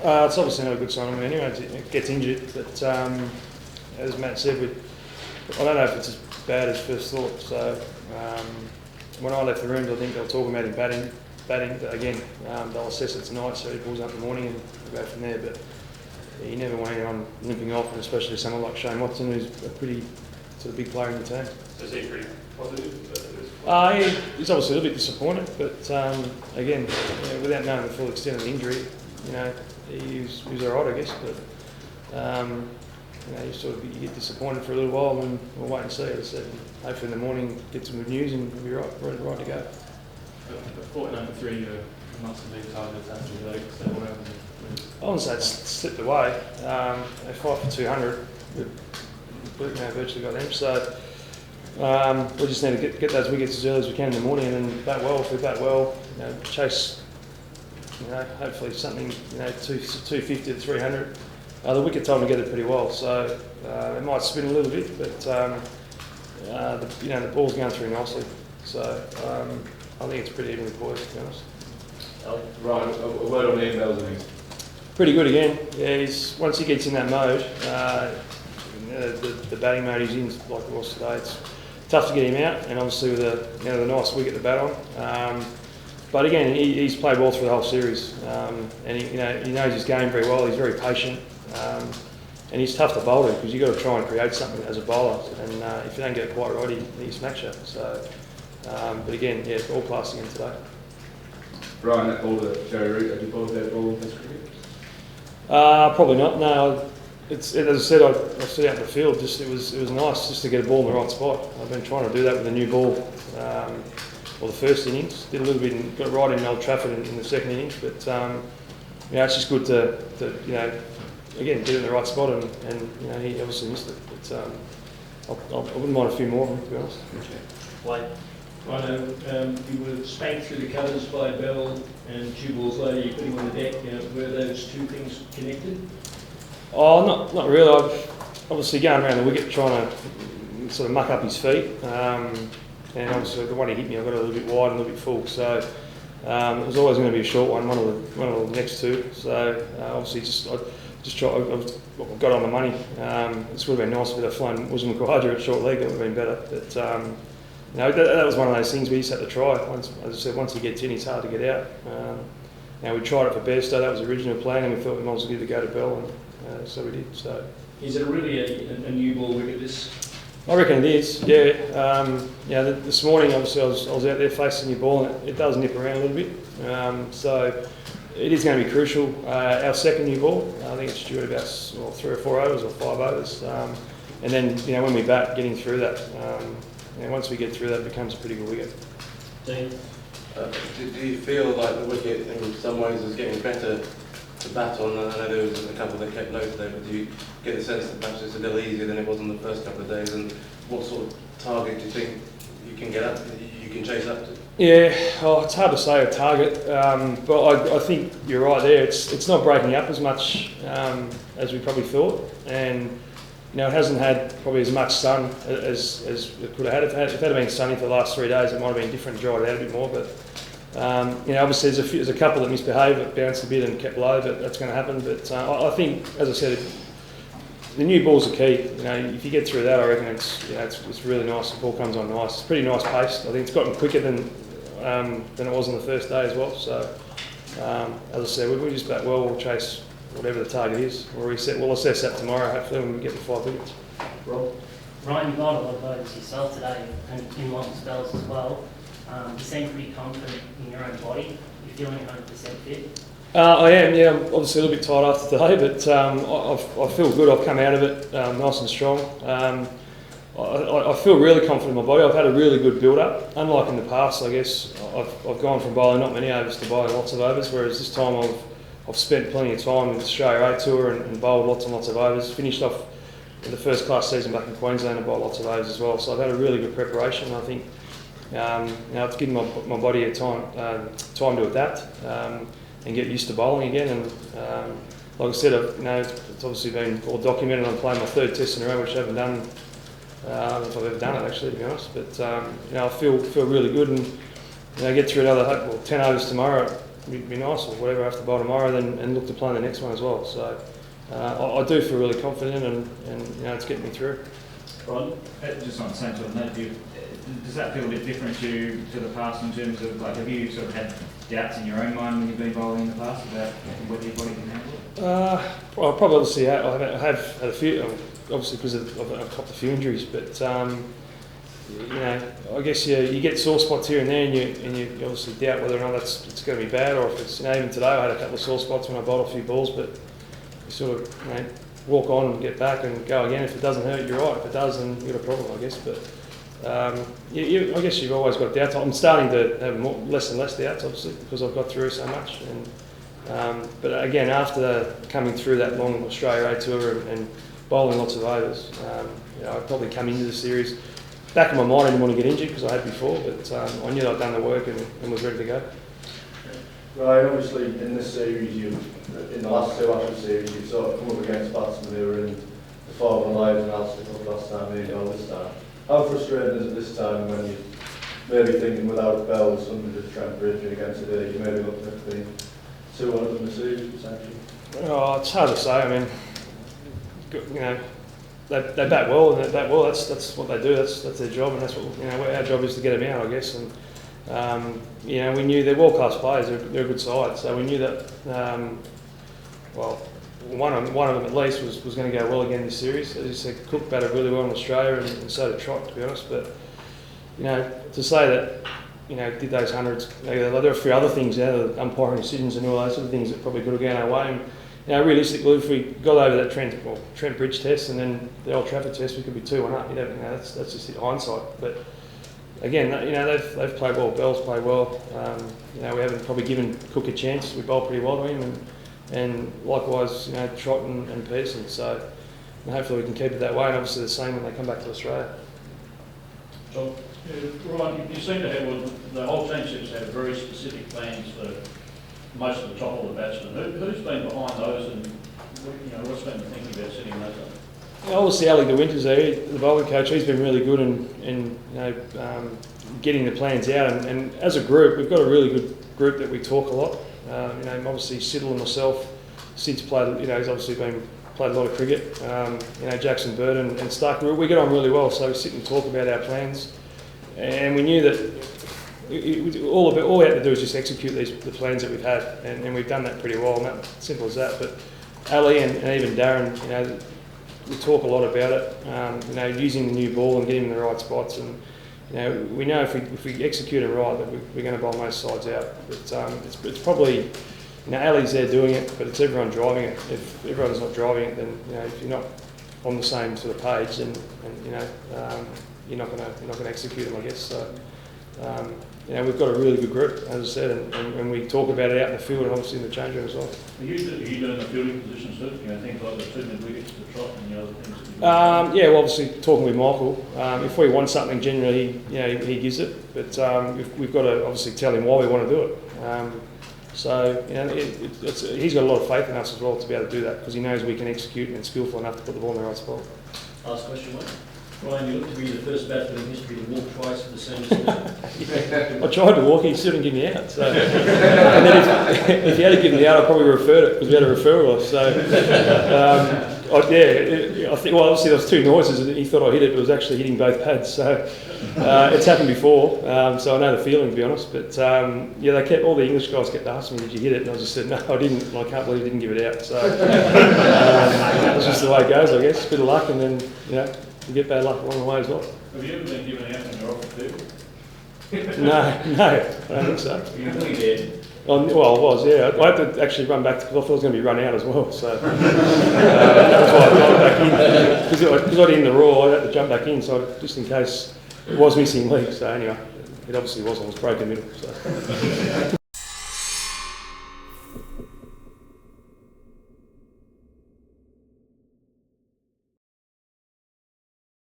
It's obviously not a good sign. I mean, anyone gets injured, but as Matt said, I don't know if it's as bad as first thought. So when I left the rooms, I think they were talking about him batting. But again, they'll assess it tonight, so he pulls up in the morning and we'll go from there. But yeah, you never want anyone limping off, and especially someone like Shane Watson, who's a pretty sort of big player in the team. So is he pretty positive? He's obviously a little bit disappointed, but again, without knowing the full extent of the injury, he was all right, I guess. But you get disappointed for a little while, and we'll wait and see. As I said, hopefully in the morning get some good news and we'll be right to go. But number 3 must have been targeted after the league. So what happened? I wouldn't say it's slipped away. They fight for 200. We've virtually got them. So we just need to get those wickets as early as we can in the morning, and then bat well. If we bat well, chase. Hopefully something 250 to 300. The wicket time together pretty well, so it might spin a little bit, but the ball's going through nicely. So I think it's pretty evenly poised, to be honest. Ryan, a word on Ian Bellamy. Pretty good again. Yeah, once he gets in that mode, the batting mode he's in, like it was today, it's tough to get him out, and obviously with the nice wicket to bat on. But again, he's played well through the whole series, and he knows his game very well. He's very patient, and he's tough to bowl to, because you've got to try and create something as a bowler, and if you don't get it quite right, he smacks you. So, but again, yeah, all class again today. Ryan, that ball to Joey Root, have you bowled that ball in Test cricket? Probably not. No, as I said, I stood out in the field. It was nice just to get a ball in the right spot. I've been trying to do that with a new ball. The first innings, did a little bit, got right in Old Trafford in the second innings, but it's just good to again get it in the right spot, and he obviously missed it. But I wouldn't mind a few more, to be honest. Okay. Rhino, you were spanked through the covers by Bell, and 2 balls later you put him on the deck. Were those 2 things connected? Oh, not really. I've obviously going around the wicket trying to sort of muck up his feet. And obviously the one he hit me, I got a little bit wide and a little bit full, so it was always going to be a short one of the next 2. So obviously I got on the money. It would have been nice if I'd have flown Muslim Khawaja at short leg. That would have been better. But that was one of those things we just had to try. As I said, once he gets in, he's hard to get out. We tried it for Bairstow. That was the original plan, and we thought we might as well give it a go to Bell, and so we did. So is it really a new ball wicket this? I reckon it is, yeah. This morning, obviously, I was out there facing your ball, and it does nip around a little bit. So it is going to be crucial. Our second new ball, I think it's due at about 3 or 4 overs or 5 overs. And then, when we bat, getting through that. Once we get through that, it becomes a pretty good wicket. Dean? Do you feel like the wicket in some ways is getting better to bat on? I know there was a couple that kept low today, but do you get the sense that perhaps it's a little easier than it was in the first couple of days? And what sort of target do you think you can get up, you can chase up to? Yeah, it's hard to say a target, but I think you're right there. It's not breaking up as much as we probably thought, and it hasn't had probably as much sun as it could have had. If it had been sunny for the last 3 days, it might have been different, dried out a bit more. But obviously there's a couple that misbehaved, that bounced a bit and kept low, but that's going to happen. But I think, as I said, the new ball's the key. If you get through that, I reckon it's really nice. The ball comes on nice. It's pretty nice pace. I think it's gotten quicker than it was on the first day as well. So as I said, we just bat well. We'll chase whatever the target is. We'll assess that tomorrow. Hopefully, when we get the 5 wickets. Rob? Ryan, you got a lot of overs yourself today, and in long spells as well. You seem pretty confident in your own body. You're feeling 100% fit. I am, yeah. I'm obviously a little bit tired after today, but I feel good. I've come out of it nice and strong. I feel really confident in my body. I've had a really good build-up. Unlike in the past, I guess, I've gone from bowling not many overs to bowling lots of overs, whereas this time I've spent plenty of time with the Australia A Tour and bowled lots and lots of overs. Finished off in the first class season back in Queensland and bowled lots of overs as well. So I've had a really good preparation. I think it's given my body a time to adapt and get used to bowling again. And like I said, it's obviously been all documented. I'm playing my 3rd test in a row, which I haven't done. I don't know if I've ever done it actually, to be honest. But I feel really good, and get through another 10 overs tomorrow. be nice or whatever after bowl tomorrow, and look to play in the next one as well. So I do feel really confident, and you know, it's getting me through. Ron? Just on the same sort of note, does that feel a bit different to the past in terms of, like, have you sort of had doubts in your own mind when you've been bowling in the past about whether your body can handle it? Well, probably obviously I have had a few, obviously because I've copped a few injuries, but you know, I guess you get sore spots here and there, and you obviously doubt whether or not it's going to be bad, or if it's, you know, even today I had a couple of sore spots when I bowled a few balls, but you sort of, you know, walk on and get back and go again. If it doesn't hurt, you're right. If it does, then you've got a problem, I guess. But I guess you've always got doubts. I'm starting to have less and less doubts, obviously, because I've got through so much. And but again, after coming through that long Australia A tour and bowling lots of overs, you know, I'd probably come into the series. Back in my mind, I didn't want to get injured because I had before, but I knew I'd done the work and was ready to go. Right, obviously in this series, in the last two Ashes series, you've sort of come up against batsmen who were in the form of lives and Alistair Cook last time, maybe all this time. How frustrating is it this time when you maybe thinking without bells under the Trent Bridge and against the day, you maybe looking at being 200 in the series potentially? Oh, it's hard to say. I mean, you know, they bat well, and they bat well. That's what they do. That's their job, and that's what, you know, our job is to get them out, I guess. And you know, we knew they're world-class players. They're a good side, so we knew that. Well, one of them at least was going to go well again this series. As you said, Cook batted really well in Australia, and so did Trott, to be honest. But you know, to say that, you know, did those hundreds, there are a few other things, you know, the umpiring decisions and all those sort of things that probably could have gone our way. And, you know, realistically, if we got over that Trent Bridge test and then the Old Trafford test, we could be 2-1 up. You know, that's just the hindsight. But again, you know, they've played well. Bell's played well. You know, we haven't probably given Cook a chance. We bowled pretty well to him, and likewise, you know, Trott and Pearson. So hopefully we can keep it that way, and obviously the same when they come back to Australia. John? Ryan, you seem to have, well, the whole team seems to have very specific plans for most of the top order batsmen. Who's been behind those, and you know, what's been the thinking about setting those up? Yeah, obviously, Ali De Winter's there, the bowling coach. He's been really good in you know, getting the plans out. And as a group, we've got a really good group that we talk a lot. You know, obviously Siddle and myself. Sid's played. You know, he's obviously played a lot of cricket. You know, Jackson Bird and Stark. We get on really well. So we sit and talk about our plans. And we knew that all we had to do is just execute the plans that we've had, and we've done that pretty well. And that, simple as that. But Ali and even Darren, you know, we talk a lot about it. You know, using the new ball and getting in the right spots, and you know, we know if we execute it right, that we're going to bowl most sides out. But it's probably, you know, Ali's there doing it, but it's everyone driving it. If everyone's not driving it, then, you know, if you're not on the same sort of page, then you know, you're not going to execute them, I guess. So you know, we've got a really good group, as I said, and we talk about it out in the field and obviously in the change room as well. Are you doing the fielding positions too? You know, things like the 2 mid-wickets, the Trot, and the other things that you yeah, well, obviously talking with Michael. If we want something, generally, you know, he gives it, but we've got to obviously tell him why we want to do it. So you know, he's got a lot of faith in us as well to be able to do that, because he knows we can execute and skillful enough to put the ball in the right spot. Last question, mate. Ryan, you look to be the first batsman in history to walk twice for the same division. I tried to walk, he still didn't give me out. So, and then if he had given me out, I probably referred it, because we had a referral. So, I think, well, obviously there was 2 noises, and he thought I hit it, but it was actually hitting both pads. So it's happened before, so I know the feeling, to be honest. But yeah, all the English guys kept asking me, "Did you hit it?" And I just said, "No, I didn't." And I can't believe he didn't give it out. So that's just the way it goes, I guess. A bit of luck, and then you know, you get bad luck along the way as well. Have you ever been given out when you're off the field? No, I don't think so. You really did. Well, I was, yeah. I had to actually run back because I thought I was going to be run out as well. So that was why I jumped back in. Because I didn't in the raw, I had to jump back in, so just in case it was missing legs. So anyway, it obviously wasn't. It was broken middle. So.